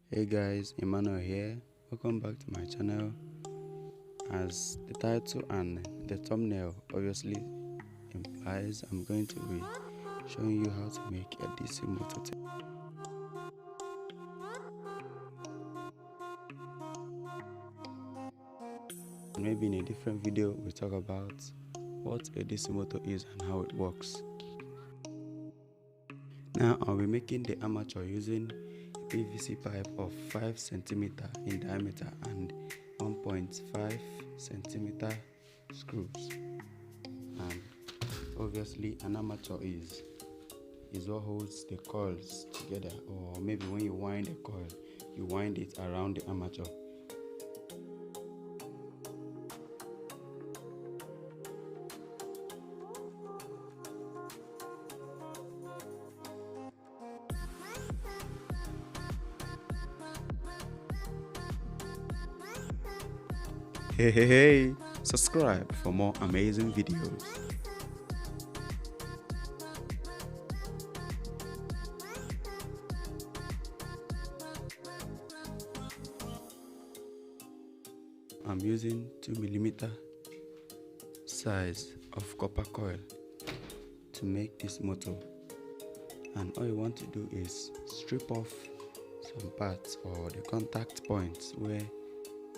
Hey guys, Emmanuel here. Welcome back to my channel. As the title and the thumbnail obviously implies, I'm going to be showing you how to make a DC motor tape. Maybe in a different video we'll talk about what a DC motor is and how it works. Now I'll be making the armature using a PVC pipe of 5 cm in diameter and 1.5 cm screws. And obviously an armature is what holds the coils together, or maybe when you wind a coil, you wind it around the armature. Hey, subscribe for more amazing videos. I'm using 2mm size of copper coil to make this motor, and all you want to do is strip off some parts or the contact points where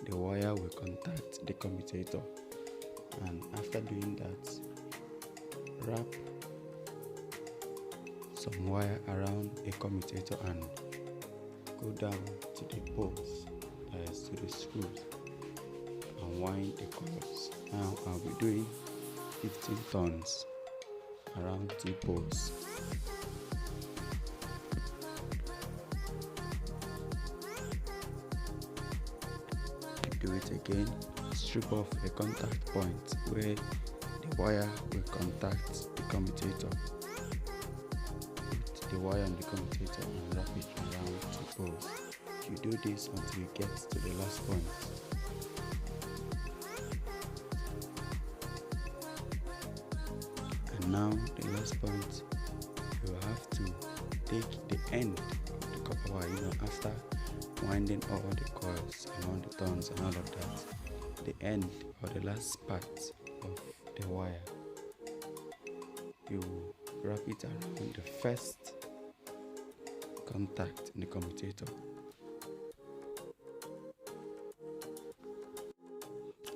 the wire will contact the commutator, and after doing that, wrap some wire around a commutator and go down to the poles, that is to the screws, and wind the coils. Now I'll be doing 15 turns around 2 poles. Do it again. Strip off a contact point where the wire will contact the commutator. Put the wire on the commutator and wrap it around 2 poles. You do this until you get to the last point. And now the last point, you have to take the end of the copper wire, after winding all the coils and all the turns and all of that, the end or the last part of the wire, you wrap it around the first contact in the commutator.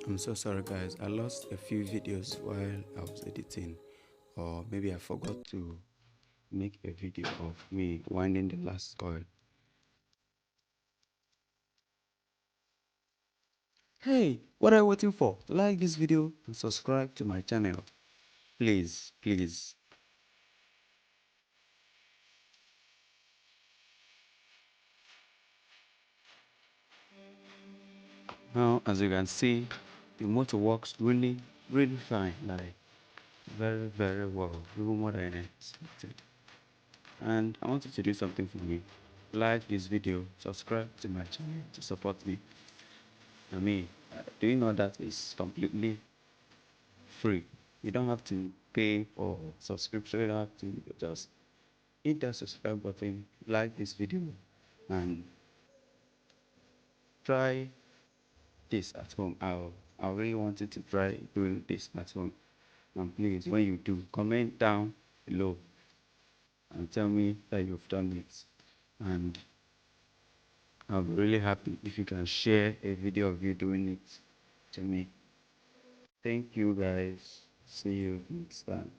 I'm so sorry guys, I lost a few videos while I was editing, or maybe I forgot to make a video of me winding the last coil. Hey, what are you waiting for? Like this video and subscribe to my channel. Please. Now, as you can see, the motor works really fine, like very well, even more than I expected. And I want you to do something for me. Like this video, subscribe to my channel to support me. I mean, doing all that is completely free. You don't have to pay for subscription. You don't have to, just hit that subscribe button, like this video, and try this at home. I really wanted to try doing this at home. And please, when you do, comment down below and tell me that you've done it. And I'll be really happy if you can share a video of you doing it to me. Thank you guys. See you next time.